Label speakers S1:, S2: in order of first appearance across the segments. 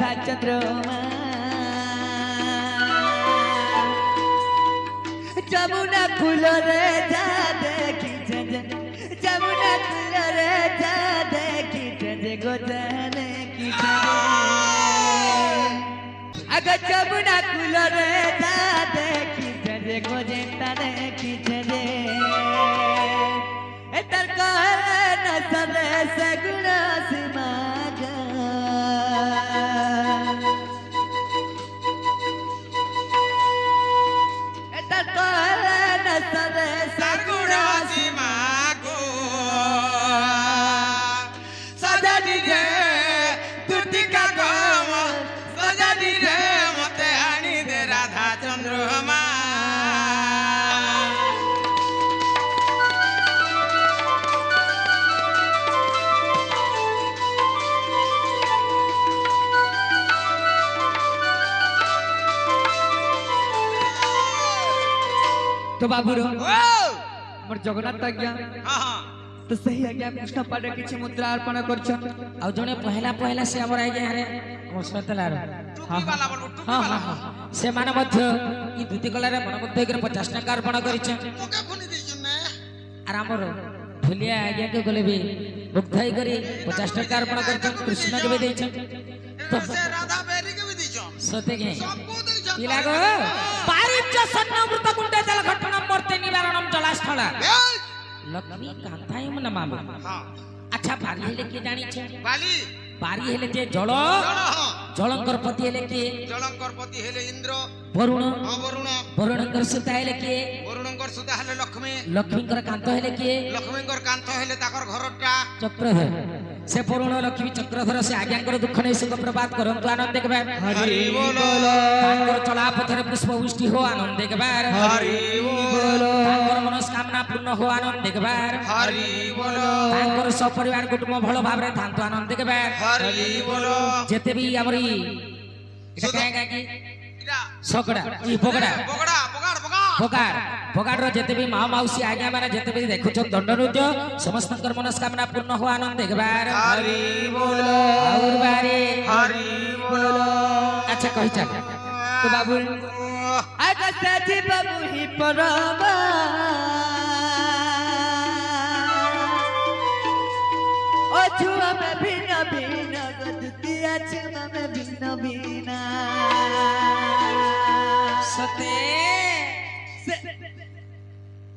S1: राधा चंद्रमा जमुना फूल रे जा देखी जमुना फूल रे जा देखी गोजाने की अगर जमुना फूल रे जा देखी गोजेताने की तर न सरे सगुना सिमागा तो बाबू मोर जगन्नाथ आज्ञा तो सही आज्ञा कृष्ण पाद किछि मुद्रा अर्पण करछ आ जने पहला पहला से हमर आज्ञा रे हमर सतलार
S2: टुकी वाला बोल टुकी वाला
S1: से माने मध्य ई दुति कला रे मन मध्य के 50 टका अर्पण करिछ
S2: ओके फुनी दिछ ने
S1: आर हमर फुलिया आज्ञा के गले भी मुग्धाई करी 50 टका अर्पण करिछ कृष्ण के भी दैछ
S2: तो से राधा बेरी के भी दिछ
S1: सते के
S2: सबको दिछ
S1: इलागो पारिच सन्नमृत कुंडे जल घटना मूर्ति निवारणम जलास्थल लक्ष्मी कांतायम नमामि
S2: हां
S1: अच्छा बारी हेले के जानि छे
S2: बाली
S1: बारी हेले जे जल जलंकर पति हेले के
S2: जलंकर पति हेले इंद्र
S1: वरुण
S2: हां वरुण
S1: वरुणकर सुता हेले के
S2: वरुणकर सुता हेले लक्ष्मी
S1: लक्ष्मीकर कांत हेले के
S2: लक्ष्मीकर कांत हेले ताकर घरटा
S1: चक्रधर से वरुण लक्ष्मी चक्रधर से आज्ञाकर दुख नै सुख प्रभात करंतु आनंद के बार
S2: हरि बोलो
S1: ताकर चला पथरे पुष्प वृष्टि हो आनंद के बार
S2: हरि बोलो
S1: ताकर मनस्कामना पूर्ण हो आनंद के बार
S2: हरि बोलो
S1: ताकर सपरिवार कुटुंब भलो भाबरे थांतु आनंद के बार
S2: हरि बोलो
S1: जेते भी हमरी एटा कहेगा कि
S2: इरा
S1: सकड़ा ई बगड़ा
S2: बगड़ा बगाड़ बगाड़
S1: बगाड़ बगाड़ रो जेते भी मां माउसी आज्ञा माने जेते भी देखु छ दंडनुज समस्त मनस्कामना पूर्ण हो आनंद एक बार
S2: हरि बोलो
S1: और बारे
S2: हरि बोलो
S1: अच्छा कहि चल तो बाबू आगा साजी बाबू ही परमा ओ छुआ में भिन्न भिन्न गदतिया छुआ में भिन्न भिन्न सते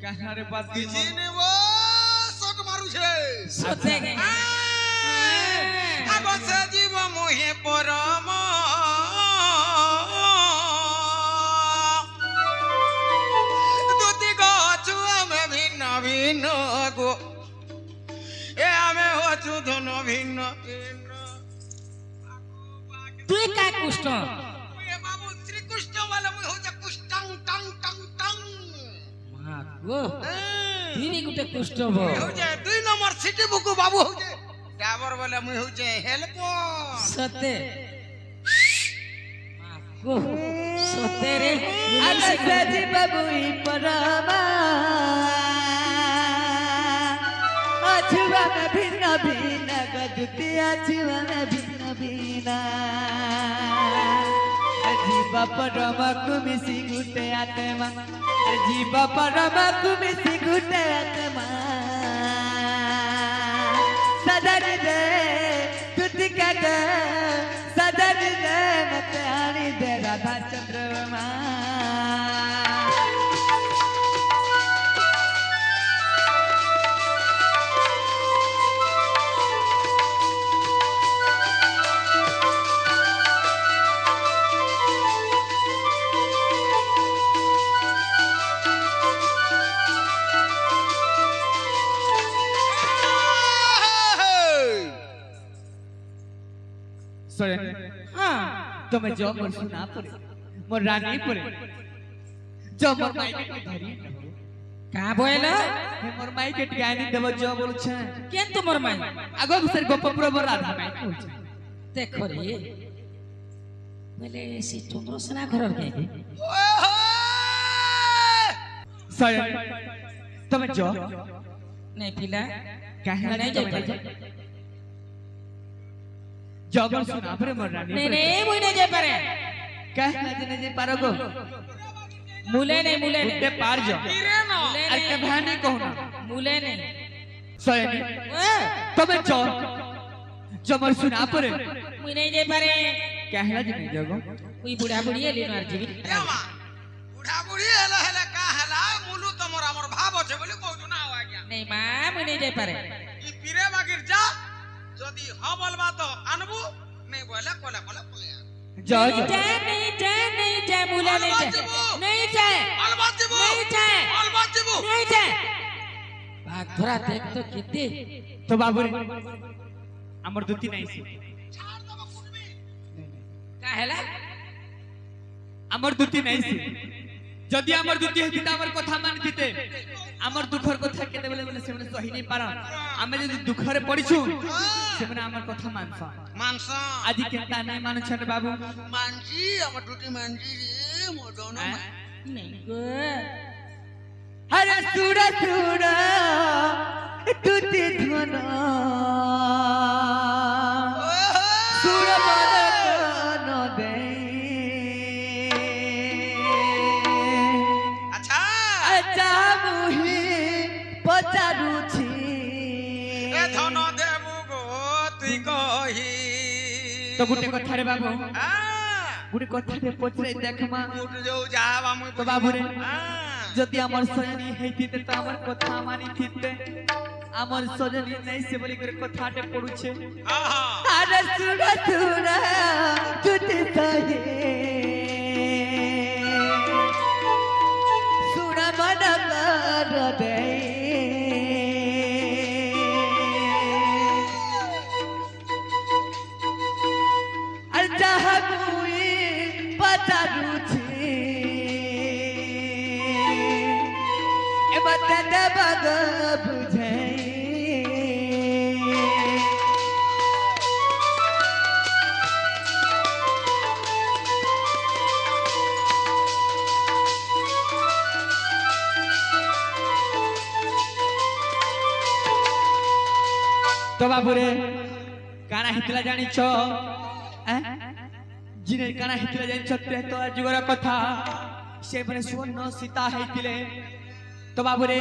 S1: कहनारे पास
S2: किजिने वो सट मारू छे
S1: सते के
S2: अब से जीव मोहे परम दुति गछु में भिन्न भिन्न गो ए हमें होछु धन भिन्न भिन्न
S1: तू का कुष्ठ
S2: ए बाबू श्री कृष्ण वाला मुई हो जा कुष्टंग टंग टंग टंग
S1: गो तीन गुटे कुष्ठ हो
S2: हो जा 2 नंबर सिटी बुक बाबू हो जा डाबर वाला मुई हो जा हेल्पर
S1: सते गो सते रे आगा साजी बाबू ही परमा अछुआ में भिन्न भिन्न गदतिया छुआ में भिन्न भिन्न जीव परम कुमिसी गुटे आत्मा जीव परम कुमिसी गुटे आत्मा सदन दे तुति का दे सदन दे मत आनी दे राधा चंद्रमा हाँ तो मैं जो मोर सुना पड़े मोर रानी पड़े जो मोर माई के धरी का बोले हे मोर माई के गानी देव जो बोल छे केन तो मोर माई आगो सर गोपपुर बर राधा माई बोल छे देखो रे बोले से चंद्रसेना घर के सर तुम जो नहीं पिला काहे नहीं जाई जबर सुना परे मोर रानी
S3: नहीं नहीं मुई नहीं जाय पारे
S1: कह ना जने जे पारो गो
S3: मुले नहीं
S1: उठे पार जा
S2: गिरे न
S1: अरे के भाने कहू ना
S3: मुले नहीं
S1: सही
S3: ए,
S1: तबे जो जबर सुना परे
S3: मुई नहीं जाय पारे
S1: कहला जने जगो
S3: मुई बुढ़ा बुढ़ी एली नार जीवी
S2: एमा बुढ़ा बुढ़ी हेला हेला का हेला मुलु तमर हमर भाव আছে বলি কইছো না আ গয়া
S3: नहीं मां मुई नहीं जाय पारे
S2: ই পীরে মাগির যা যদি হ বলবা তো আনবু নাই বলে কোলা কোলা বলে
S1: जा
S3: नहीं जाय मुले नहीं जाय नहीं जाय
S2: অলবাত দিব
S3: नहीं जाय
S2: অলবাত দিব
S3: नहीं जाय भाग थोड़ा देख तो कितनी
S1: तो बाबू रे हमर दुती नहीं सी
S2: ছাড় দেব কুটবি
S3: का हैला
S1: हमर दुती नहीं सी जदि हमर दुती हेती त हमर कथा मान दिते हमर दुखर कथा केते बेले बेले सेमने सही नहीं पारा हमें जदि दुखरे पड़िछु सेमने हमर कथा मानसा
S2: মানস
S1: আজি केता नहीं मानु छन बाबू
S2: মানছি আমার দুটি মানছি রে মদন
S3: नहीं गो
S1: अरे सुरा सुरा तुती धन सुर मन न दे
S2: আচ্ছা
S1: अच्छा मुही पचारू छी
S2: এ ধন দেবু গো তুই কহি
S1: तो गुटे कथा रे बाबू
S2: আ
S1: गुटे कथा रे पचरे देखमा
S2: উঠ যাও যাবা মুই
S1: तो बाबू रे
S2: আ
S1: যদি আমার সজনী হেইতিতে তো আমার কথা মানি থিতে আমার সজনী নাই সে বলি করে কথাটে পড়ুছে
S2: হা হা
S1: আরে সুরা সুরা তুতি সাহে সুরা মন কর দে আর যাহা মুই পচারুছি এবারে দেবগ বুঝে तो बाबू रे काना हितला जानी छो जिने काना हितला जानी छो ते तो जुगरा कथा से बने सुवर्ण सीता हेतिले तो बाबू रे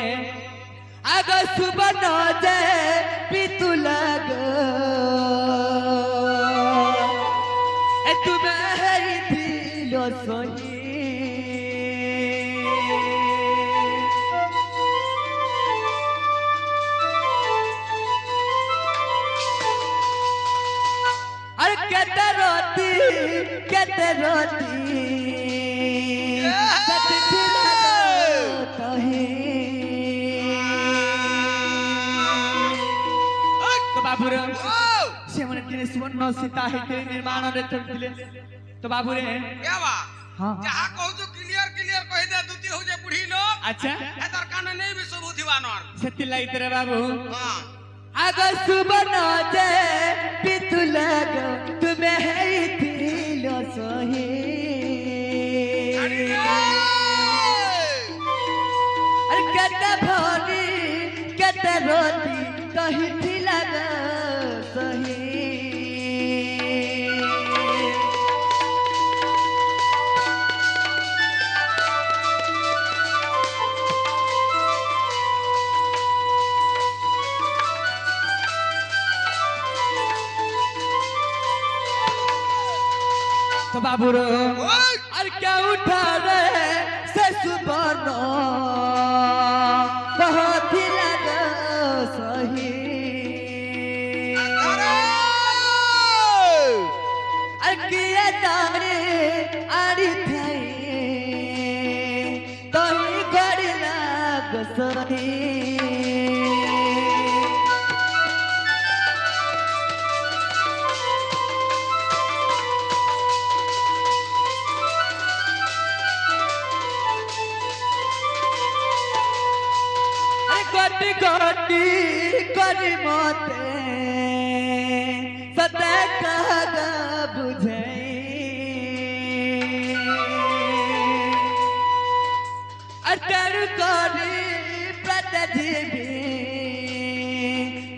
S1: आग सुबन जे पितुलग ए तुमे हेतिलो सोही अरे केते रोती सतती लगो तही तो बाबू रे से मन दिने सुवर्ण सीता हेते निर्माण रे चलतिले तो बाबू रे
S2: কেবা
S1: हां
S2: যাহা কইছো ক্লিয়ার ক্লিয়ার কই দে দুতি হউ যে বুঢ়ী লোক
S1: अच्छा
S2: এদার কানে নেই বিশ বুদ্ধি বানর
S1: सती लाई तेरे बाबू
S2: হ্যাঁ
S1: आग सुबन जे पितुलग तुम्हें हेतिलो सोही अरे केते भोरी केते रोटी कही थी लग सही तो बाबू रो
S2: ওই
S1: और क्या उठा रे से सुबनो बहुत ही लगा सही
S2: আরে
S1: और किए तारे आड़ी थे तो ही गड़ी लग सही गटी गटी करी मते सते कग बुझे अटर करी प्रतिजीवी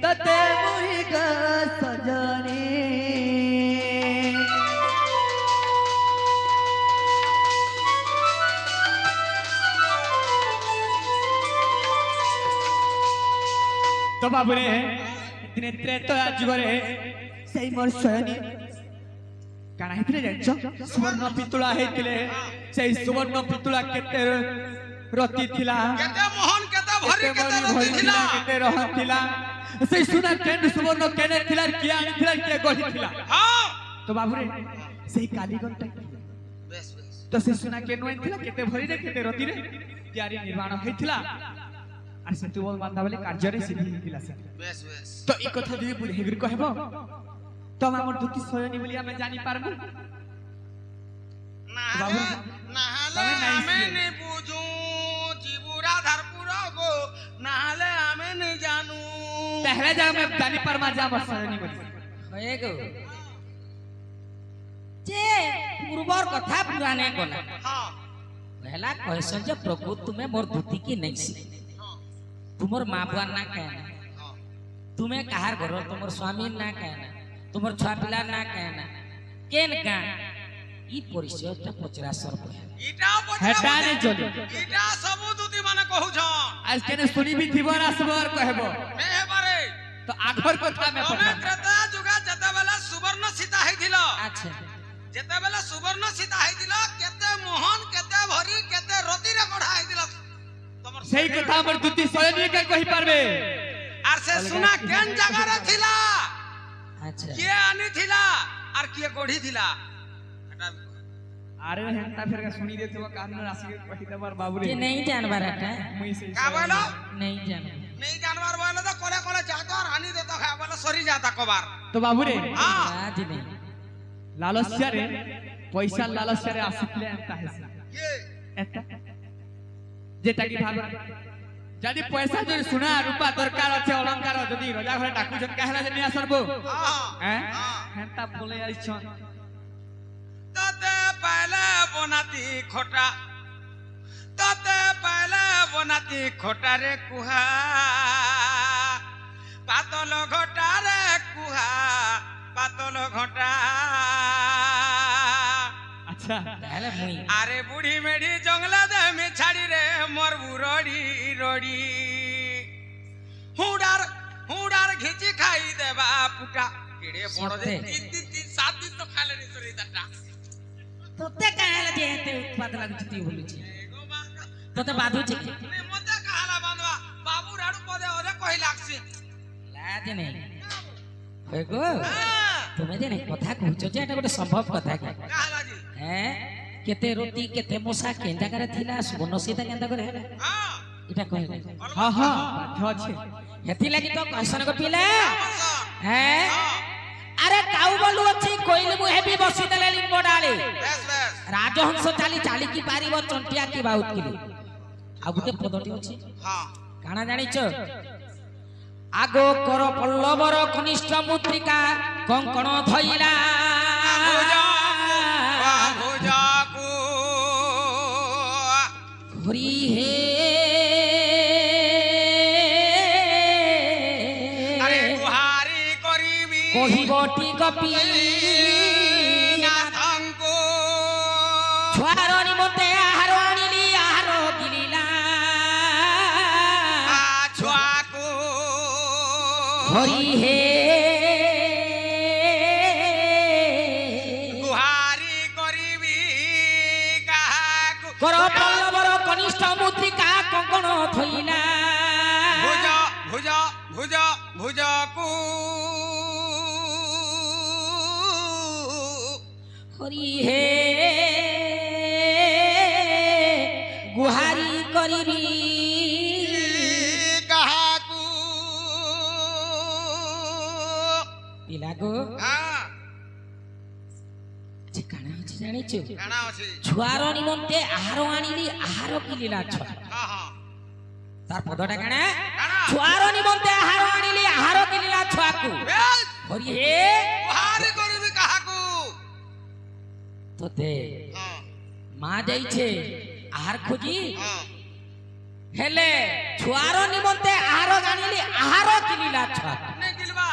S1: तते मुही ग सजनी तो बाबुरे दिने त्रेतया जुगरे सेई मोर सयनी काना हेतिले जानछ सुवर्ण पितुला हेतिले सेई सुवर्ण पितुला केते रति थिला
S2: केते मोहन केते भरी केते रति थिला
S1: केते रहन थिला सेई सुना केन सुवर्ण केने थिला किया आनी थिला किया गढी थिला
S2: हां
S1: तो बाबुरे सेई कालीगंटा
S2: बेस बेस
S1: तो से सुना केन आनी थिला केते भरी रे केते रति रे त्यारी निर्माण हेतिला আর সেতু বল বান্ধা বলে কার্যরে সিদ্ধি হইলা সে
S2: বেশ বেশ
S1: তো এই কথা যদি বুঝে হেগরি কহব তো আমার দুটি সয়নি বলি আমি জানি পারবো
S2: নাহলে নাহলে আমি নে বুঝু জীবুরা ধারপুর গো নাহলে আমি নে জানু
S1: তাহলে যা আমি জানি পারমা যা আমার সয়নি বলি
S3: হয়ে গো যে পূর্বর কথা পুরানে গলা
S2: हां
S3: पहला कहसन जे प्रभु तुम्हें मोर धुती की नहीं सी तुमर मां बुआ ना कहना तुम्हें कहार घर तुमर स्वामी ना कहना तुमर छुआ पिला ना कहना केन का ई परिचयटा पचरा सर
S2: इटा
S1: हेटा ने चली
S2: इटा सबु दुती माने कहू छ
S1: आज केने सुनी भी थिबो ना सबर कहबो
S2: ने बारे
S1: तो आखर কথা में
S2: तमे त्रेता जुगा जते बेला सुवर्ण सीता हेथिलो
S3: अच्छा
S2: जते बेला सुवर्ण सीता हेथिलो केते मोहन केते भरी केते रति रे गढा हेथिलो तमर
S1: সেই কথা আমার দুটি সয়নি কে কই পারবে
S2: আর সে সুনা কেন জায়গা রে থিলা
S3: अच्छा
S2: কে আনি থিলা আর কে গढी থিলা এটা
S1: আরে হেনতা ফেরকা শুনি দে তো কান রাশি के কই দেবার বাবু রে
S3: ये नहीं जानवर हटा
S1: মুই সেই
S2: का बोलो
S3: नहीं जान
S2: नहीं जानवर बोले तो कोले कोले जातो और हानि देतो खा बोले सरी जाता कबार
S1: তো বাবু রে
S2: हां
S3: आज नहीं
S1: লালস্য রে পয়সা লালস্য রে আসিলে এন্তা হেসে
S2: ये
S1: এটা যেটা কি ভাবে যদি পয়সা যদি সোনা রূপা দরকার আছে অলংকার যদি রাজা ঘরে ডাকুছন কাহলা যে নিয়া সরবো
S2: हां
S1: হ্যাঁ হেনতা বলে আইছন
S2: तते पहले बनाती खोटा तते पहले बनाती खोटा रे कुहा पातल घोटा रे कुहा पातल घोटा
S1: আচ্ছা
S3: पहले मुई
S2: আরে বুড়ি মেড়ি জঙ্গলা দে মে ছাড়ি রে মোর বুড়ি রড়ি হুড়ার ঘিচি খাই দেবা পুটা কেড়ে বড় দে
S3: সত্যি।
S2: 3 7 দিন তো খালে রে তোর দাটা
S3: তোতে কাহলা যে এতে উৎপাদ লাগুছি বলুছি
S2: এগো বাবা
S3: তোতে বাধুছি
S2: নে মতে কাহালা বাঁধবা বাবু রাড়ু পদে ওরে কই লাগছে
S3: লাজ নেই হই গো
S2: হ্যাঁ
S3: তুমি যে কথা কହୁଛ যে এটা ଗୋଟେ সম্ভব কথা কি
S2: কাহালা জি
S3: হ্যাঁ কেতে রতি কেতে মশা কেন জায়গারে থিলা সুবর্ণ সীতা কেন করে হেলা
S2: হ্যাঁ
S3: এটা কইলে
S1: হ্যাঁ হ্যাঁ বাধ্য আছে
S3: হেতি লাগি তো কইসন গো পিলা
S2: বসা
S3: হ্যাঁ আরে কাউ বলু ଅଛି কইলে মু হেবি বসি দেলে লিম্ব ডালে
S2: বেশ বেশ
S3: রাজহংস চালি চালি কি পারিব চন্টিয়া কি বাউত কিলে ଆଉ ଗୋଟେ ପଦଟି ଅଛି
S2: হ্যাঁ
S3: কানা জানিছ আগো কর পল্লবর কনিষ্ঠ মুদ্রিকা কঙ্কণ ধইলা
S2: ভোজাকু
S3: হরি হে
S2: আরে গুহারি করিবি
S3: কহিবটি গপি
S2: নাথঙ্কু
S3: ছুয়ার নিমন্তে আহার আনিলি আহার গিলিলা
S2: ছুয়াকু
S3: হরি হে
S2: গুহারি করিবি কাহাকু
S3: কর পল্লবর কনিষ্ঠ মুদ্রিকা কঙ্কণ ধইলা
S2: ভুজ ভুজ ভুজ ভুজকু
S3: হরি হে গুহারি করিবি
S2: কাহাকু
S3: পিলাগো
S2: হ্যাঁ
S3: যে কানা আছে জানিছো
S2: কানা আছে
S3: ছুয়ার নিমন্তে আহার আনিলি আহার কিলিলা ছুয়া
S2: হ্যাঁ হ্যাঁ
S3: তার পদটা কানা
S2: কানা
S3: ছুয়ার নিমন্তে আহার আনিলি আহার কিলিলা ছুয়াকু
S2: বেশ
S3: হরি হে
S2: গুহারি করিবি কাহাকু
S3: তোতে
S2: হ্যাঁ
S3: মা যাইছে আহার খুঁজি
S2: হ্যাঁ
S3: হেলে ছুয়ার নিমন্তে আহার আনিলি আহার কিলিলা ছুয়াকু
S2: নে গিলবা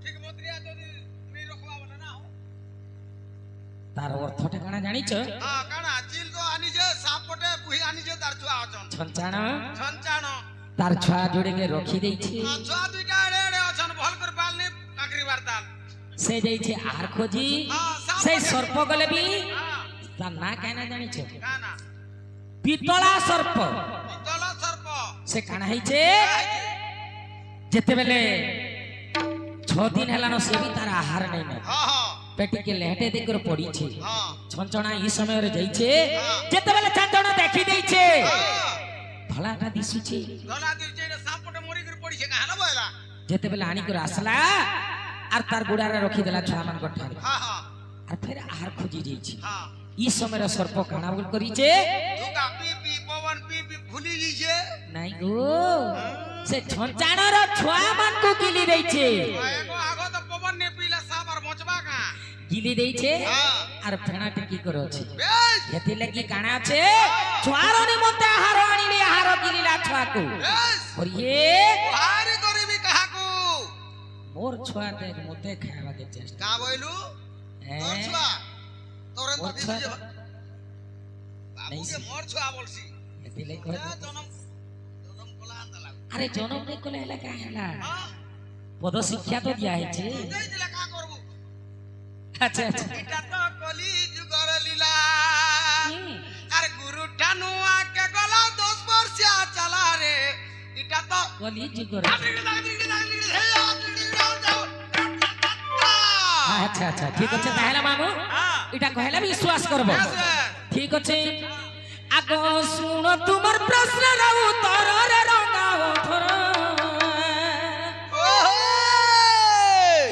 S2: ঠিক মতরিয়া যদি নি রখবা বলে না
S3: তার অর্থটা কানা জানিছ
S2: হ্যাঁ কানা চিল তো আনি যে সাপ পটে বুহি আনি যে তার চুয়া অছন
S3: ছঞ্চাণ
S2: ছঞ্চাণ
S3: তার ছুয়া যোড়েকে রখি দেইছে
S2: ছুয়া দুইটা এড়ে এড়ে অছন ভাল করে পালনি কাকরি বার্তাল
S3: সে যাইছে আহার খোঁজি সেই সর্প গলে বি তার না কেনা জানিছ
S2: কানা
S3: পিতলা সর্প
S2: পিতল সর্প
S3: সে কানা হইছে যেতেবেলে 6 দিন হেলানো সে বি তার আহার নাই না পেটিকে লেহটে দেকর পড়িছে ছঞ্চনা এই সমୟରେ যাইছে যেতেবেলে ছঞ্চনা দেখি দেইছে ধলাটা দিশুছে
S2: ধলা দিছে রে সাপটে মরি করে পড়িছে কানা বয়লা
S3: যেতেবেলে আনি করে আসলা আর তার গুড়ারে রখি দেলা ছুয়া মান গঠারে আর ফের আহার খুঁজি যাইছে এই সমୟରେ সর্প কানা বল করিছে
S2: দুকা পি পি পবন পি পি ভুলি গিছে
S3: নাই গো সে ছঞ্চাণর ছুয়া মান কো গিলি দেইছে
S2: এগো আগো তো পবন নে পিলা সাপ আর মচবা কা
S3: গিলি দেইছে আর ফেনাটে কি করে আছে
S2: বেশ
S3: এতে লাগি কানা আছে ছুয়ার নিমন্তে আহার আনিলে আহার গিলিলা ছুয়াকু
S2: বেশ
S3: করিয়ে
S2: ভারি করিবি কাহাকু
S3: মোর ছুয়া দেখ মতে খাওয়াকে চেষ্টা
S2: কা বইলু তোর ছুয়া তোরে তো
S3: মোর
S2: দিছি
S3: ছুয়া
S2: যে বাবুকে মোর ছুয়া বলছি
S3: এতে লাগি কয়
S2: জনম জনম কলা আনতা লাগ
S3: আরে জনম নেই কলে হেলা কা হেলা
S2: হ্যাঁ
S3: পদ শিক্ষা তো দিয়া হইছে
S2: দেই দিলা কা করবু
S3: আচ্ছা আচ্ছা
S2: এটা তো কলি যুগর লীলা আর গুরু টানুয়া কে গলা 10 বর্ষিয়া চালা রে এটা তো
S3: কলি যুগর আচ্ছা আচ্ছা ঠিক আছে তাহলে মামু এটা কহিলা বিশ্বাস করব ঠিক আছে আগ শুন তোমার প্রশ্নর উত্তর রে রঙাও থর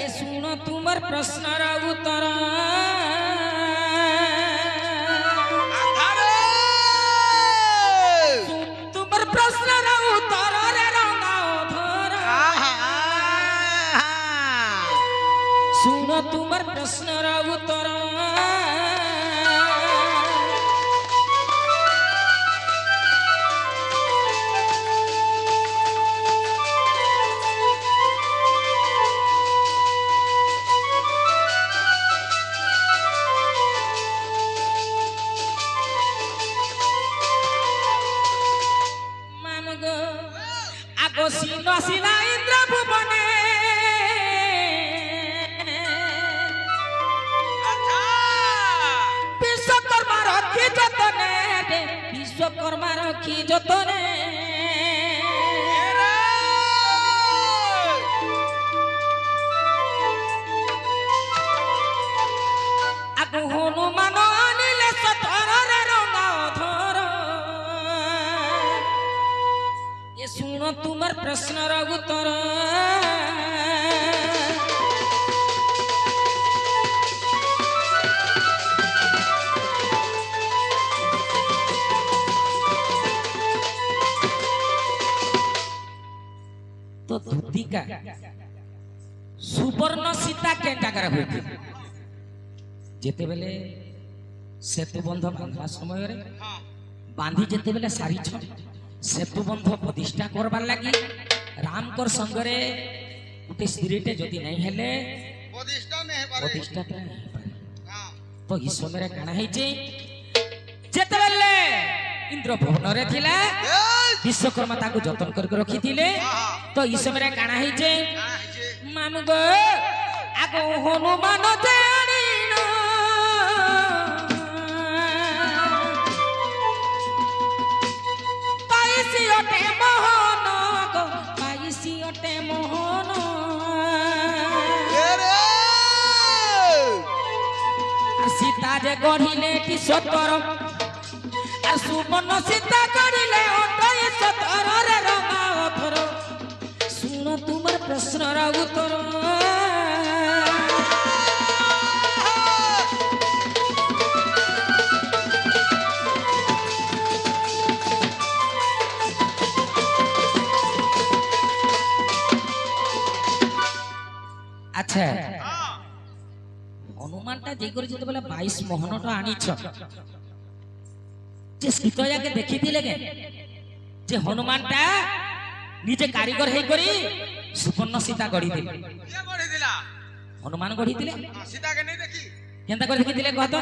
S3: এ শুন তোমার প্রশ্নর উত্তর তোমার প্রশ্নর উত্তর রে রঙাও থর শুন তোমার প্রশ্নর উত্তর সিনা সিনা ইন্দ্র ভুবনে বিশ্বকর্মা রক্ষী যতনে বিশ্বকর্মা রক্ষী যতনে আগু হনুমান আনিলে সতরে রঙাও ধর এ শুন তোমার প্রশ্নর উত্তর তো ধুতিকা সুবর্ণ সীতা কে জায়গায় হইছিল যেতেবেলে সেতুবন্ধ বাঁধা সময়রে বাঁধি যেতেবেলে সারিছ সেতুবন্ধ প্রতিষ্ঠা করবার লাগি রামকর সঙ্গরে গোটে স্ত্রীটে যদি নাই হেলে প্রতিষ্ঠাটা তো এই সমୟରେ কাଣା ହେଇଛି যেতেবেলে ইন্দ্র ভুবନରେ ଥିଲା বিশ্বকর্মা তাকে যতন করে রখিଥିଲେ তো এই সমୟରେ কাଣା ହେଇଛି মানু গো আগ হনুমান জানিন পাইছি অটে মোহন গো পাইছি অটে মোহন আর সীতা যে গঢ়িলে কি সতর আর সুবর্ণ সীতা গঢ়িলে অটই সতর রঙা অথর শুন তোমার প্রশ্নর উত্তর আচ্ছা হনুমানটা যে করে যেতেবেলে 22 মোহনটা আনিছ যে সীতয়াকে দেখিଥିଲେ কে যে হনুমানটা নিজে কারিগর হেই করি সুবর্ণ সীতা গড়ি দিলে
S2: কে গড়ি দিলা
S3: হনুমান গড়ি দিলে
S2: সীতা কে নেই দেখি
S3: কেনতা করে দেখিଥିଲେ কত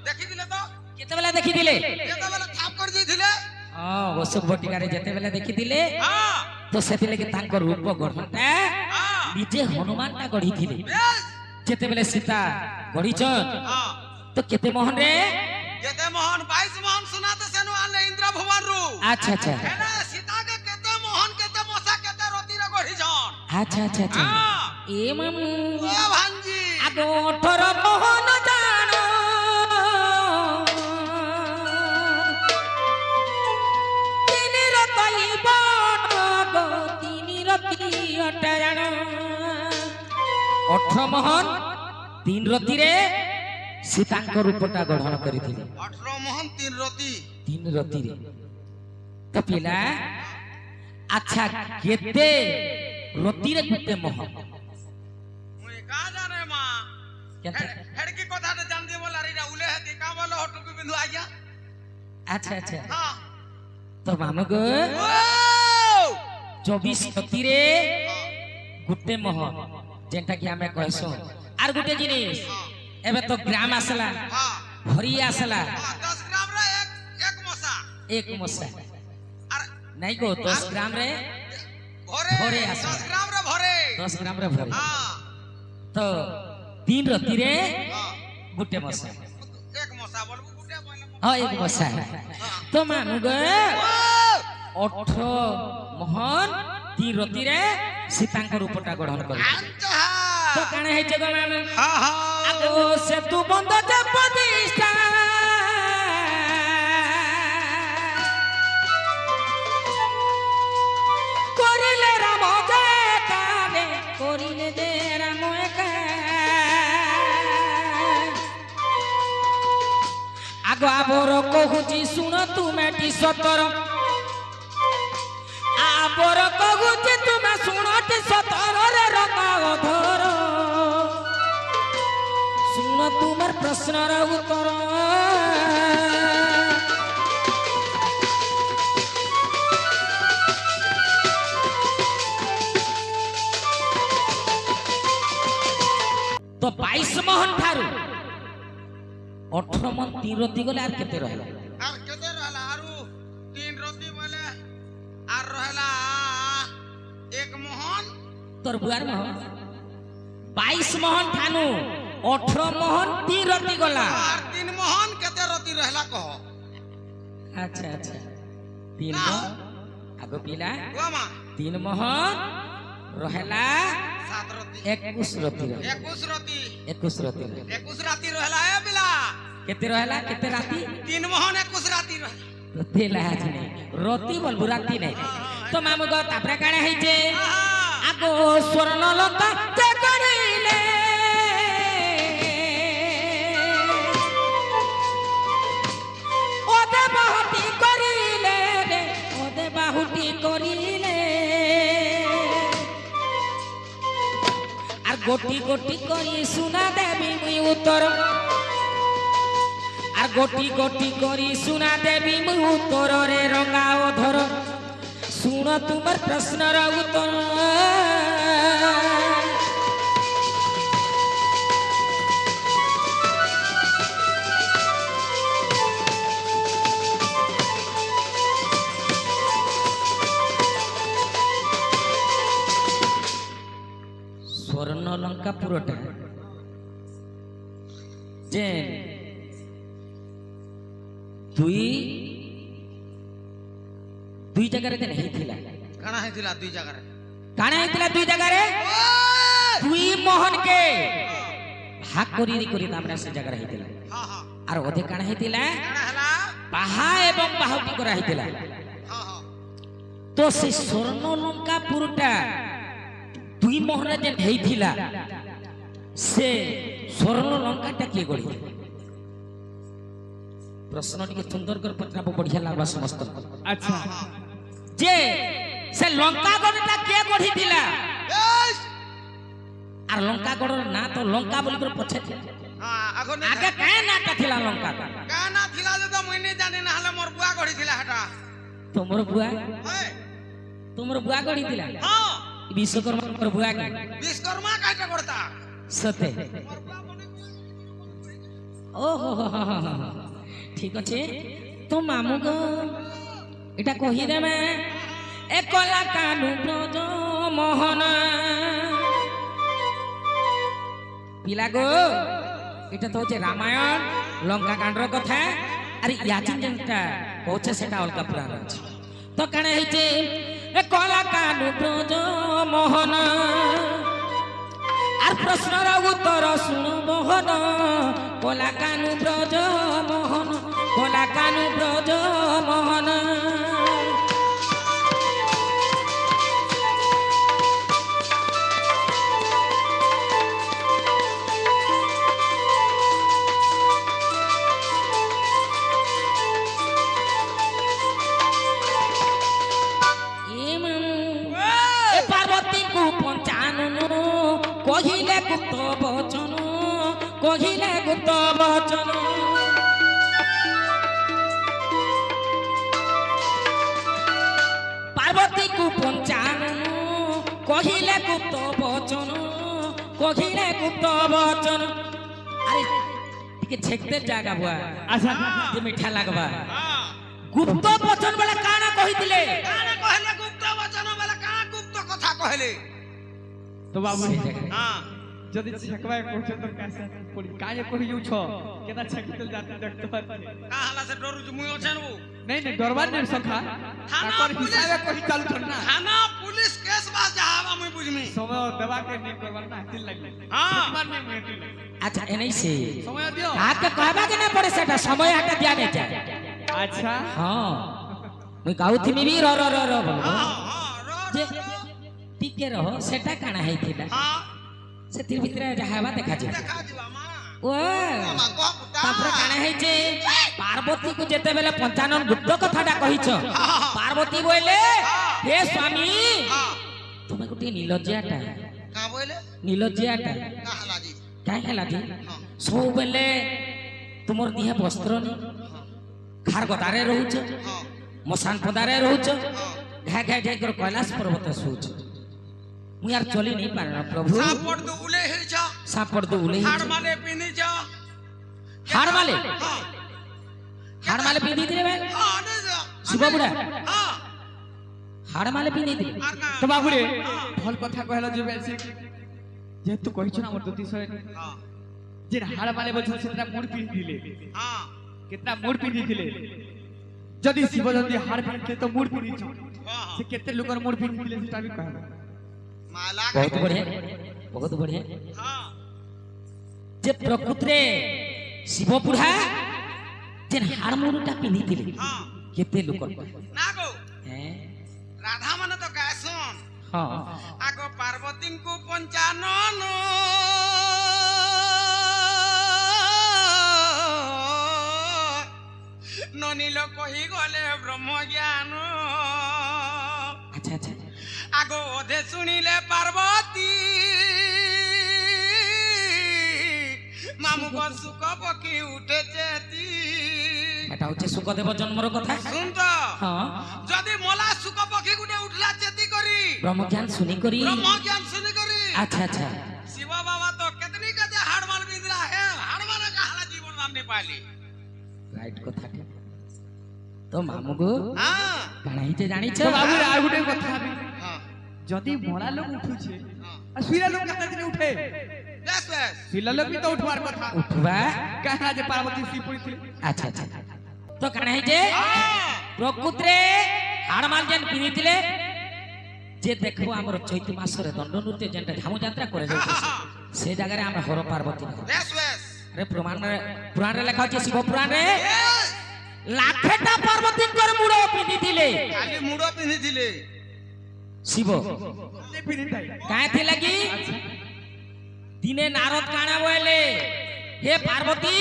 S2: দেখি দিলে তো
S3: কেতেবেলা দেখিଥିଲେ
S2: কেতেবেলা থাপ করে দিছিলে
S3: हाँ ओसब बटिकारे जेते बेले देखिथिले
S2: हाँ
S3: तो सेति लगे तांकर रूप गढ़नटा
S2: हाँ
S3: निजे हनुमानटा गढ़िथिले
S2: बेस
S3: जेते बेले सीता गढ़िछन
S2: हाँ
S3: तो केते मोहन रे
S2: केते मोहन 22 मोहन सुनाते सेनु आले इंद्र भवन रु
S3: अच्छा अच्छा
S2: हेना सीता के केते मोहन केते मोसा केते रति रे गढी जन
S3: अच्छा अच्छा अच्छा
S2: हाँ
S3: ए मामू
S2: ओ भांजी
S3: आगो 18 मोहन जानो तिनी रतई बन गो तिनी रति अटारण 18 मोहन 3 रति रे सीतांक रूपटा ग्रहण करिथिले
S2: 18 मोहन 3 रति
S3: 3 रति रे तो पिला अच्छा केते रति रे गुटे मोहन
S2: मुई का जाने मां
S3: केते
S2: हेडकी कथा ते जान दे बोला रीरा उले है का बोलो हटुकी बिंदु आज्ञा
S3: अच्छा अच्छा
S2: हां
S3: तो मामू गो
S2: ओ
S3: 24 रति रे गुटे मोहन जेंटा कि हमें कहसो आर गुटे जिनिस एबे तो ग्राम आसला
S2: हां
S3: भरी आसला
S2: 10 ग्राम रे एक मोसा
S3: एक मोसा
S2: अरे
S3: नहीं गो 10 ग्राम रे
S2: भरे
S3: भरे आसला
S2: 10 ग्राम रे भरे
S3: 10 ग्राम रे भरी
S2: हां
S3: तो 3 रति रे
S2: हां
S3: गुटे मोसा
S2: एक मोसा बोलबो गुटे बोले
S3: हाँ एक मोसा तो मानू गो 18 मोहन 3 रति रे सीतांक रूपटा ग्रहण कर
S2: अच्छा
S3: तो काने है जगह मानू
S2: हां हां
S3: आगो से तू बंद जे प्रतिष्ठा करिले राम जे काने करिले जे राम एका आगो आबर कहूची सुन तुमे टी सतर आबर कहूची तुमे सुन टी सतर रे रंगा धर सुन तुमर प्रश्नर उत्तर तो 22 मोहन ठारू 18 मन 3 रति गले आर केते रहला
S2: आर केते रहला आरु 3 रति बोले आर रहला एक मोहन
S3: तोर बुआर मोहन 22 मोहन ठानु 18 मोहन 3 रति गला
S2: आर 3 मोहन केते रति रहला कह
S3: अच्छा अच्छा 3 मोहन आगो पिला
S2: ओ मां
S3: 3 मोहन रहला
S2: 7 रति
S3: 21 रति
S2: 21 रति
S3: 21 रति
S2: 21 राति रहला ए बिला
S3: केते रहला केते राति
S2: 3 मोहन 21 राति रहला
S3: तो तेला आज नहीं रति बोल बुराती नहीं तो मामू गो तापरे काणे है जे आगो स्वर्ण लंका ते करिले ओदे बाहुटी करिले रे ओदे बाहुटी करिले আর গোটি গোটি করি শুনা দেবী মুই উত্তর আর গোটি গোটি করি শুনা দেবী মুই উত্তর রে রঙা অধর শুন তোমার প্রশ্নর উত্তর स्वर्ण लंका पुरटा जे दुई दुई जगह रे नहीं थिला
S2: काना हेतिला दुई जगह रे
S3: काणे हेतिला दुई जगह रे दुई मोहन के भाग करी तामरा से जगह हेतिला
S2: हां हां
S3: आर ओधे काणे हेतिला
S2: काना हला
S3: पाहा एवं बाहुटी करा हेतिला
S2: हां हां
S3: तो से स्वर्ण लंका पुरटा दुई मोहन जे नहीं थिला से स्वर्ण लंकाटा किए गढ़ी प्रश्न टिके सुंदर कर पचराबो बढ़िया लागबा समस्त
S1: अच्छा
S3: जे से लंका गढ़टा किए गढ़ी थिला
S2: यस
S3: आर लंका गढ़र ना तो लंका बोली कर पछे
S2: हां आगो ने
S3: आगे काहे नाटा थिला लंका
S2: काना थिला जे तो मुई नै जाने ना हले मोर बुआ गढी थिला हटा
S3: तुमर बुआ
S2: हे
S3: तुमर बुआ गढ़ी थिला
S2: हां
S3: विश्वकर्मा कर बुआ के
S2: विश्वकर्मा काटा करता
S3: सते
S2: मोर बुआ बने
S3: ओहो ठीक अच्छे तो मामू को এটা কহি দেবে এ কলা কানু ব্রজ মোহন পিলা গো এটা তো হচ্ছে রামায়ণ লঙ্কা কাণ্ডর কথা আর ইয়াচিন যেটা কହୁছে সেটা অলকা পুরাণ আছে তো কানে হইছে এ কলা কানু ব্রজ মোহন আর প্রশ্নর উত্তর শুণু মোহন কলা কানু ব্রজ মোহন কলা কানু ব্রজ মোহন পার্বতী কু পঞ্চানন কহিলে গুপ্ত বচন কহিলে গুপ্ত বচন পার্বতী কু পঞ্চানন কহিলে গুপ্ত বচন কহিলে গুপ্ত বচন আরে টিকে ছেকতে জাগা বুয়া
S1: আচ্ছা
S3: যে মিঠা লাগবা
S2: হ্যাঁ
S3: গুপ্ত বচন বলে কানা কহিলে
S2: কানে কহিলে গুপ্ত বচন বেলা কা গুপ্ত কথা কহিলে
S1: তো বাবু
S2: হ্যাঁ
S1: যদি छकवाय कोठे तो कैसे पड़ी काहे कोही यू छ केना छकितल जाते देखतो
S2: का हला से डरू जुमुई अछन वो
S1: नहीं नहीं डरवार नहीं सखा
S2: थाना
S1: ताकर
S2: पुलिस-
S1: हिसाबे कोही चालू छ ना
S2: थाना पुलिस केस बास जहावा मुई बुझमी
S1: समय दबा के नहीं करवार ना हिल लगे
S2: हाँ।
S1: मार नहीं मुहे लगे
S3: আচ্ছা এনেই সে
S1: समय दियो
S3: কাকে কহবা কে না পড়ে সেটা সময় হাটা দিয়া নে যায়
S1: अच्छा
S3: হ্যাঁ মুই গাউথিমি বি র র র র বলবো
S2: हां हां रो
S3: যে টিকে রহ সেটা কানা হইতিলা
S2: हां
S3: সেতির ভিতরে যাহাবা দেখা যায়
S2: देखा दिवा मा
S3: ও
S2: मामा को पुता
S3: তারপরে কানা হইছে পার্বতী কু যেতেবেলে পঞ্চানন গুপ্ত কথাটা কহিছ পার্বতী বইলে হে স্বামী
S2: हां
S3: তুমি গোটে নীলজ্জিয়াটা
S2: का बोले
S3: নীলজ্জিয়াটা
S2: का हला जी
S3: কাই হেলা দি
S2: हां
S3: ସବୁବେଳେ ତୁମର ଦିহে ବସ୍ତ୍ର ନି ଖାର ଗଦାରେ ରହୁଛ
S2: हां
S3: ମଶାନ ପଦାରେ ରହୁଛ
S2: हां
S3: ଘା ଘା ଘା କରି କୈଳାସ ପର୍ବତ ଶୋଉଛ ମୁଁ यार ଚଲି नहीं ପାର ପ୍ରଭୁ
S2: सापड़ दो उले हे छ
S3: ସାପଡ଼ ଦୁ ଉଲେଇ
S2: हाड़ माले पिनी छ
S3: हाड़ माले?
S2: हां
S3: ହାଡ଼ ମାଲେ ପିନ୍ଧି ଥିଲେ ଭାଇ
S2: हां ने जा
S3: ଶିବ ବୁଢା
S2: हां
S3: ହାଡ଼ ମାଲେ ପିନ୍ଧି ଥିଲେ
S2: आर का
S1: तो बाबू रे भल कथा कहला जे बेसी जे तू कहि छ ना हमर ज्योतिष
S2: हां
S1: जे हाड़ माले बोल सेतना मूड पिन दिले
S2: हां
S1: कितना मूड पिन दिले जदी शिव जदी हाड़ पिनते तो मूड पिन छ
S2: हां
S1: से केते लोकर मूड पिन दिले सेटा भी कहबो
S2: माला
S3: ବହୁତ ବଢିଆ ବହୁତ ବଢିଆ
S2: हां
S3: ଯେ ପ୍ରକୃତରେ ଶିବ ବୁଢା ଯେ ହାଡ଼ ମୁରୁଟା ପିନ୍ଧିଥିଲେ
S2: हां
S3: କେତେ ଲୋକ
S2: ना गो
S3: ହେଁ?
S2: राधा मन तो कहसन
S3: ହଁ
S2: आगो पार्वती को पंचानन ननील कही गले ब्रह्म ज्ञान
S3: ଆଚ୍ଛା ଆଚ୍ଛା
S2: आगो ओधे सुनिले पार्वती मामू को सुख पकी उठे चेती
S3: এটা হচ্ছে সুখদেব জন্মর কথা
S2: सुन तो
S3: হ্যাঁ
S2: जदि मोला सुख पकी गुटे उठला चेती करी
S3: ব্রহ্মজ্ঞান শুনি করি
S2: ब्रह्म ज्ञान सुनी करी
S3: আচ্ছা আচ্ছা
S2: शिव बाबा तो कितनी कदे हाड़माल बिंदरा है हाड़माल का हाला जीवन नाम नहीं पाली
S3: রাইট কথা তো মামুগো
S2: हां
S3: কাଣା হিতে জানিছ
S1: तो बाबू रे आ गुटे कथा भी
S2: हां
S1: जदी मोड़ा लोग उठु छे
S2: हां
S1: आ सुइरा लोग कता दिन उठे
S2: बस बस
S1: सुइरा लोग भी तो उठवार कथा
S3: উঠবা
S1: कहा जे पार्वती सी पड़ी थी
S3: আচ্ছা আচ্ছা তো কাଣା হিতে
S2: हां
S3: প্রকৃতরে হাড়মাল যেন পিনিଥିଲେ যে দেখো আমার চৈত মাসরে দণ্ড নৃত্য যেটা ঝামু যাত্রা করে যাচ্ছে সেই জায়গায় আমরা হর পার্বতী না
S2: बस बस
S3: আরে পুরাণে লেখা হচ্ছে শিব পুরাণে
S2: यस
S3: লাখেটা পার্বতীଙ୍କର মুড় পিনিଥିଲେ
S2: खाली मुड़ो पिनी दिले
S3: শিব
S1: जे पिनी थाई
S3: কায় থিলা কি দিনে নারদ কাଣା বলে হে পার্বতী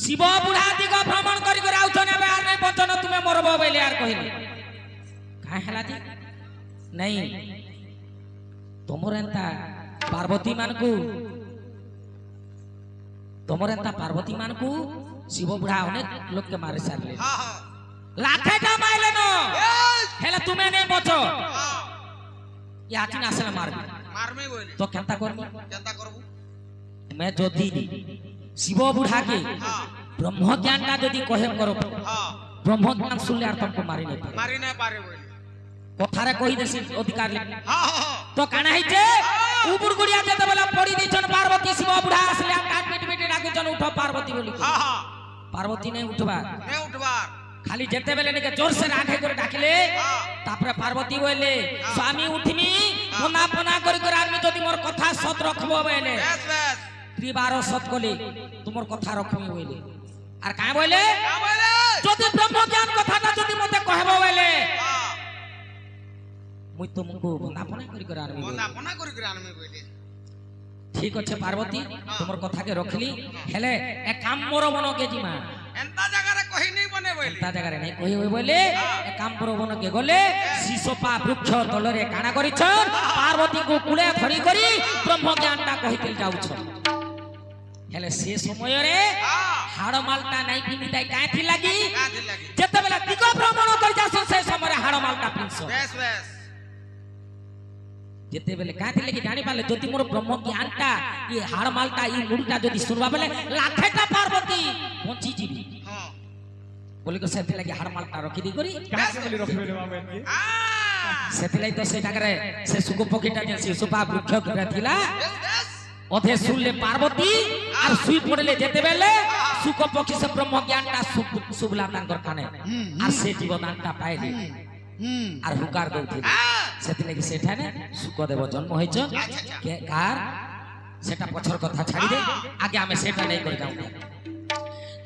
S3: শিব বুঢ়া দিগ ভ্রমণ করি করে আউছন এবে আর নাই বচন তুমি মরব বলে আর কহিলে কায় হেলা দি নাই তোমর এন্তা পার্বতী মানকু তোমর এন্তা পার্বতী মানকু শিব বুঢ়া অনেক লোককে মারি সারলে
S2: हां हां
S3: লাখেটা মাইলে ন
S2: यस
S3: হেলে তুমি নেই বচ
S2: हां
S3: ইয়াচিন আসলে মারবি
S2: मार में बोले
S3: তো কেনতা করবি
S2: जनता करबू
S3: मैं যদি শিব বুঢ়াকে
S2: हां
S3: ব্রহ্ম জ্ঞানটা যদি কহে করব
S2: हां
S3: ব্রহ্মজ্ঞান শুনলে আর তোমাকে মারি নাই পারে
S2: মারি না পারে বলে
S3: কথারে কই দেছি অধিকার লেখা
S2: হ্যাঁ হ্যাঁ
S3: তো কানা হইছে উপর গুড়িয়া যেতে বেলা পড়ি দিছন পার্বতী শিব বুড়া আসলে কাট পেট পেটে রাখিছন উঠ পার্বতী বলি
S2: হ্যাঁ হ্যাঁ
S3: পার্বতী নাই উঠবা
S2: নে উঠবার
S3: খালি যেতে বেলে নাকি জোরসে রাখে করে ডাকিলে তারপরে পার্বতী বলে স্বামী উঠিমি পোনা পোনা করে করে আমি যদি মোর কথা সত রাখবো বলে
S2: বেশ বেশ
S3: ত্রিবার সত কলি তোমার কথা রাখমি বলে আর কাঁ বলে
S2: কা বলে
S3: যদি ব্রহ্মজ্ঞান কথাটা যদি মতে কহব বলে
S2: হ্যাঁ
S3: মুই তোমাকে পোনা পোনা করে করে আনবি
S2: মন আপনা করি করে আনমে কইলে
S3: ঠিক আছে পার্বতী তোমার কথাকে রখলি হেলে এ কাম মোর মনকে জিমা
S2: এন্তা জায়গারে কহি নাই বনে বইলি
S3: তা জায়গারে নাই কই হই বলে এ কাম মোর মনকে গলে শিশোপা বৃক্ষ তলরে কানা করিছ পার্বতী কো কুলে ধরি করি ব্রহ্মজ্ঞানটা কহিতে যাউছ হেলে সে সময়রে
S2: হ্যাঁ
S3: হাড় মালটা নাই পিনি তাই কাঁথি লাগি
S2: কাঁদি লাগি
S3: যেতেবেলা দিগ ভ্রমণ করি যাস সে সময় হাড় মালটা পিনছ
S2: বেশ বেশ
S3: যেতেবেলে কাঁথি লাগি জানি পারলে যদি মোর ব্রহ্ম জ্ঞানটা ই হাড় মালটা ই মুড়িটা যদি শুনবা বেলে লাখেটা পার্বতী বঞ্চি যাবি
S2: হ্যাঁ
S3: বলি কো সেতে লাগি হাড় মালটা রখি দি করি
S1: কাকে বলি রখিবে রে বাবা এমনি
S3: সেতে লাই তো সে জায়গারে সে সুগো পকিটা যে শিশুপা বৃক্ষ করে থিলা
S2: বেশ বেশ
S3: অধে শুনলে পার্বতী আর শুই পড়লে যেতে বেলে সুখ পক্ষী সে ব্রহ্ম জ্ঞানটা শুভলা তাঙ্কর কানে আর সে জীবদানটা পাইলি আর হুকার দৌথি সেতিলাগি সেঠানে সুখদেব জন্ম হয়েছ কে কার সেটা পছর কথা ছাড়ি দে আগে আমি সেটা নেই করে যাও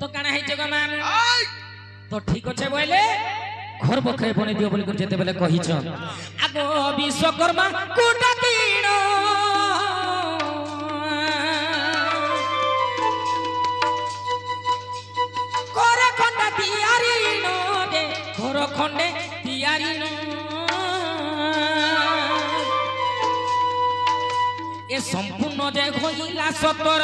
S3: তো কানা হয়েছে গো মান
S2: এই
S3: তো ঠিক আছে বলে ঘর বখরে বনে দিও বলি করে যেতে বেলে কহিছ আগো বিশ্বকর্মা কোটা কিণ করে খন্ডা দিয়ারি নে ঘর খন্ডে দিয়ারি এ সম্পূর্ণ যে হইলা সতর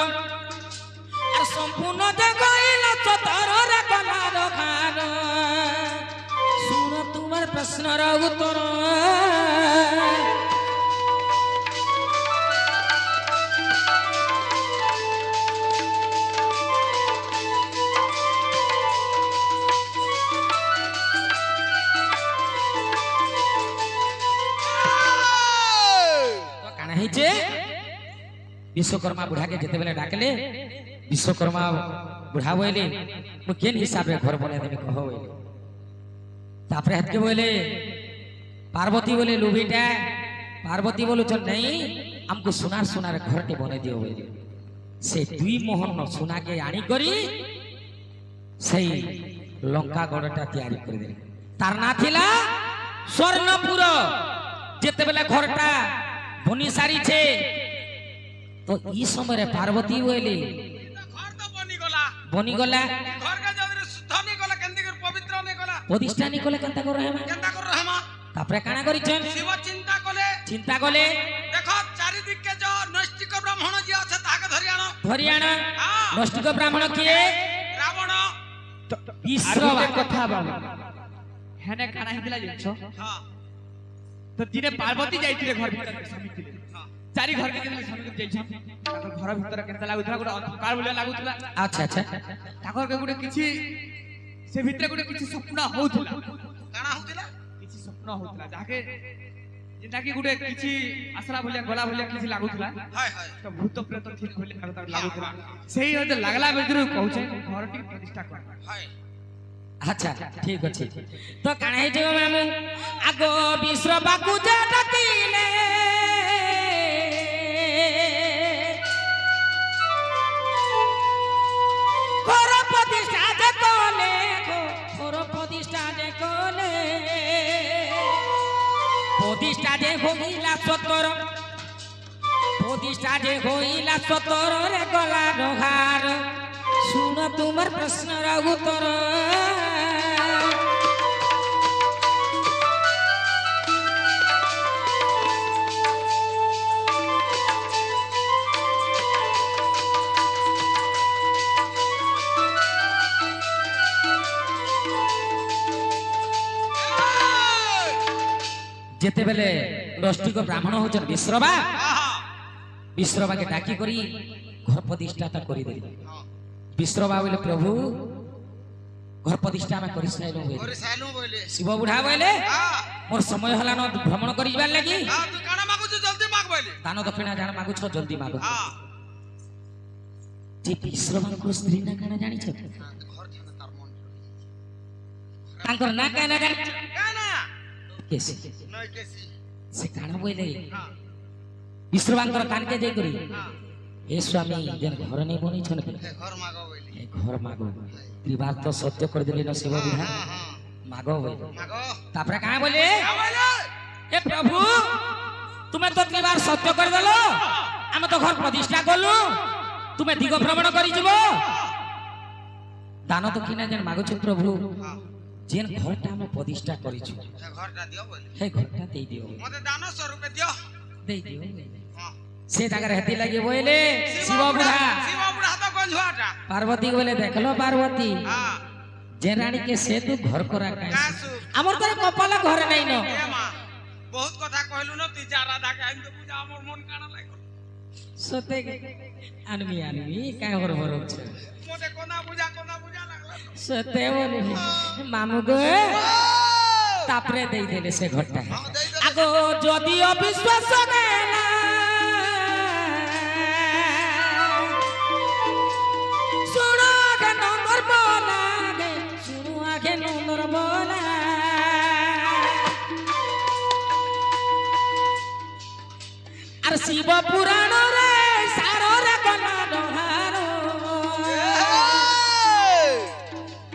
S3: আর সম্পূর্ণ যে হইলা সতর রে কলার খান শুন তোমার প্রশ্নর উত্তর কানা হইছে বিশ্বকর্মা বুড়াকে যেতেবেলে ডাকলে বিশ্বকর্মা বুড়া বইলে মু কেন হিসাবে ঘর বনে দেবে কহ বইলে তারপরে হাতকে বইলে পার্বতী বলে লুভিটা পার্বতী বলুছ নাই আমকু সোনার সোনার ঘরটি বনে দিও বইলে সে দুই মোহন সোনাকে আনি করি সেই লঙ্কা গড়টা তৈরি করে দেবে তার না থিলা স্বর্ণপুর যেতেবেলে ঘরটা বনি সারিছে তো এই সময় পার্বতী বইলে
S2: ঘর তো বনি গলা ঘর কে যদি শুদ্ধ নি গলা কেন্দি করে পবিত্র নি গলা
S3: প্রতিষ্ঠানী কলে কেনতা করে হেমা
S2: কেন্তা করে রহমা
S3: তারপরে কানা করিছেন
S2: শিব চিন্তা কলে
S3: দেখো
S2: চারিদিকে যে নৈষ্ঠিক ব্রাহ্মণ যে আছে তাকে
S3: ধরি আনা নষ্টিক ব্রাহ্মণ কিয়ে
S2: রাবণ
S3: বিশ্ববা
S1: কথা বাবা হেনে কানা হিদিলা জিনিস
S2: হ্যাঁ
S1: তো দিনে পার্বতী যাইছিলে ঘর ভিতরে স্বামী ଥିଲେ চারি ঘর কে যেতে স্বামী যাইছ তাকর ঘর ভিতরে কেনতা লাগুଥିଲା গোটা অন্ধকার বলে লাগুଥିଲା
S3: আচ্ছা আচ্ছা
S1: তাকর কে গুଟେ কিছু সে ভিতরে গুଟେ কিছু স্বপ্ন হউଥିଲା
S2: কাଣା হউଥିଲା
S1: কিছু স্বপ্ন হউଥିଲା যাকে যেটা কি গুଟେ কিছু আসরা ভলিয়া গলা ভলিয়া কিছু লাগুଥିଲା
S2: হায় হায়
S1: তো ভূত প্রেত ঠিক ভলিয়া লাগুଥିଲା সেই হতে লাগলা ভিতরে কହୁছে ঘরটি প্রতিষ্ঠা কর
S2: হায়
S3: আচ্ছা ঠিক আছে তো কানা হইছে মামু আগো বিশ্ববাকু যে ডাকিলে ঘর প্রতিষ্ঠা যে কলে ঘর প্রতিষ্ঠা যে কলে প্রতিষ্ঠা যে হইলা সতর প্রতিষ্ঠা যে হইলা সতর রে গলা রোহার শুন তোমার প্রশ্নর উত্তর যেতেবেলে নষ্টিক ব্রাহ্মণ হচ্ছেন বিশ্ববা বিশ্ববাকে ডাকি করি ঘর প্রতিষ্ঠাতা করে দেবে বিশ্ববা বলে প্রভু घर प्रतिष्ठा में करि साइलो
S2: ओरे सालू बोले
S3: शिव बुढ़ा बोले
S2: हां
S3: मोर समय हला न भ्रमण करि जबार लागि
S2: हां तू काना मागु छु जल्दी माग बोले
S3: दान दक्षिणा जान मागु छ जल्दी मागो
S2: हां
S3: जे विश्रमण को स्त्री ना काना जानि छ
S2: घर थाना तार मन
S3: तांकर ना काना जानि
S2: काना
S3: केसे
S2: नय केसी
S3: से काना बोले
S2: हां
S3: विश्रमण कान के जे करी
S2: हां
S3: ए स्वामी जन घर नहीं बनी छन
S2: घर मागो बोले
S3: ए घर मागो त्रिवार तो सत्य कर देली न शिव बुढ़ा
S2: हां हां
S3: मागो बोले
S2: मागो
S3: तापरे कहां बोले
S2: का बोले
S3: ए प्रभु तुम्हें तो त्रिवार सत्य कर देलो हम तो घर प्रतिष्ठा करलु तुम्हें दिग भ्रमण करी जीवो दान दक्षिणा जन मागो छ प्रभु
S2: हां
S3: जेन घरटा हम प्रतिष्ठा करी छु
S2: घरटा दियो बोले
S3: हे घरटा दे दियो
S2: मते दान 100 रुपया दियो
S3: दे दियो
S2: हां
S3: से जाकर रहती लगे बोले शिव बुढ़ा
S2: तो गंझुआटा
S3: पार्वती बोले देखलो पार्वती
S2: हां
S3: जे रानी के से तू घर करा काई
S2: कासु
S3: हमर तोरे कपाल घर नहीं न
S2: ए मां बहुत कथा कहलु न तू जा राधा के आइन तो पूजा हमर मन काना लागल
S3: सते आनमी काय घर भरो छ
S2: मोटे कोना पूजा लागला
S3: सते बोले मामू गो तापरे दे देले से घरटा
S2: हां दे दे
S3: आगो जदि अविश्वास नेला सुनो आगे नंबर बोला गे सुनो आगे नंबर बोला আর শিব পুরাণ রে সারো রে গলা ডহারো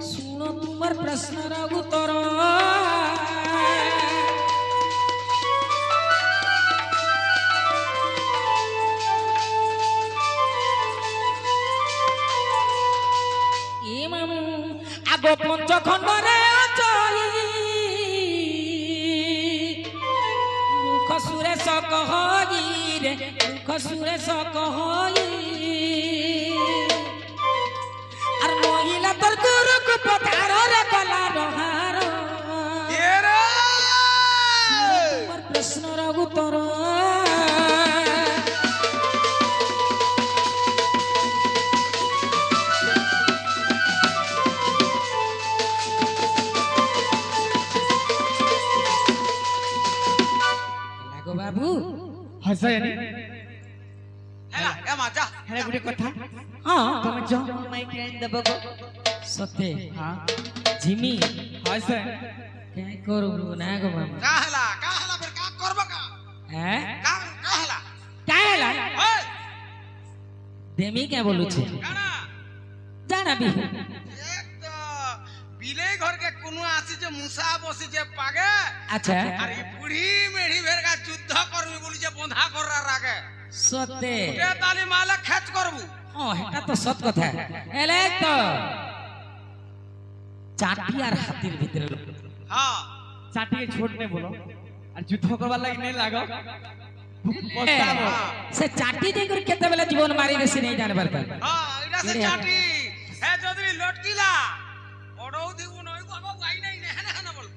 S3: শুনো তোমার প্রশ্নর উত্তর এ মামু আগ পঞ্চখণ্ডরে অচই মুখ সুরেশ কহই রে মুখ সুরেশ কহই আর মহিলা তোর গুরুক পথার রে গলা ডহার
S2: এ রে
S3: তোমার প্রশ্নর উত্তর লাগো বাবু
S1: हसयनी
S2: হেলা এ মা যা
S1: हेरे गुटे कथा
S3: হ্যাঁ
S1: तमे जो माई के आइन देबो गो
S3: সতে
S1: हां
S3: ঝিমি
S1: हसे
S3: काय করবো না গো বাবা
S2: का हेला फिर का करबो का
S3: হ্যাঁ
S2: का हेला
S3: काय हला
S2: ओए
S3: দেমি কে বলুছে
S2: কানা
S3: জানাবি
S2: एक तो बिले घर के कोनो आसी जे मुसा बसी जे पागे
S3: আচ্ছা
S2: अरे बुढ़ी मेढ़ी भेर का युद्ध करबी बोली जे बंधा कररा रागे
S3: সতে
S2: के ताली माला खेच करबू
S3: ও এটা তো সত কথা এলে তো চাটি আর হাতির ভিতরে
S2: हां
S1: चाटी के छोड़ने बोलो और युद्ध करबा लागि नहीं लागो पछताबो
S3: সে চাটি দেই করে কেতে বেলা জীবন মারি দেছি नहीं জানে পারতা
S2: हां इडा से चाटी हे चौधरी लटकीला ओडौ दिबु नई बाबा गाई नहीं ने ना बोल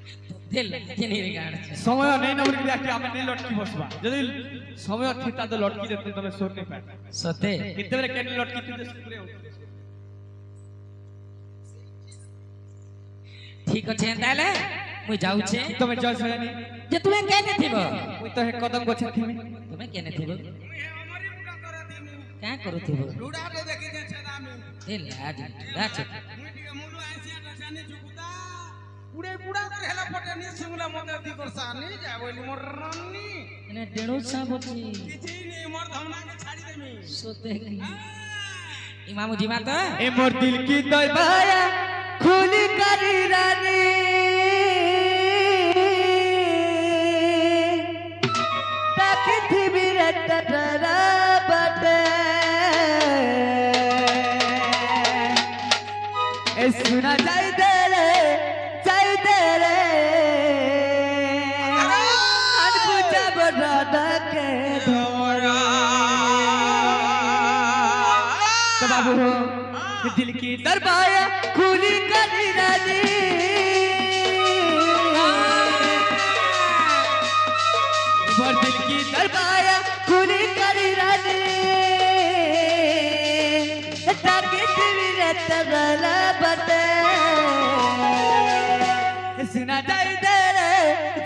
S3: দিল কেনি রে গাড়
S1: समय नहीं नबरी देखि आमे नहीं लटकी बसबा यदि समय थिता तो लटकी देते तमे सोर नहीं पाए
S3: সতে
S1: किते बेले केनी लटकी तुझे सुरे
S3: ঠিক আছে তাহলে মুই যাউছে
S1: तमे जय सयानी
S3: যে তুমি কেনে থিব
S1: मुई तो हे कदम गछे थिमी
S3: তুমি কেনে থিব
S2: हमारी बुढ़ा करे दिनु
S3: কা করু থিব
S2: बुढ़ा के देखि जे छदा में
S3: এ লাজ লাজ
S2: मुई के मुलु आसिया का जाने जुकुता पुड़े बुढ़ा कर हेला पटे नि सिमुला मते दी कर सानी जा बोली मोर रन्नी
S3: এনে টেড়ু সাবতি
S2: किछि नि मोर धमना के छाड़ी देमी
S3: সতে ইমামু জিমা তো
S1: ए मोर दिल की दरबाया खुली करी रानी ताकि थी मेरा टटरा बटे ए सुना जाई दे रे अनपुचा बड़ा के धोरा तो बाबू हो दिल की दरबाया खुली करी रानी मोर दिल की दरबाया खुली करी रानी ताकि तेरी रत गला बटे सुना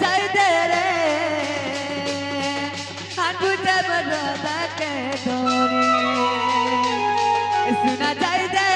S1: जाई दे रे हाथू जब रोदा के डोरी सुना जाई दे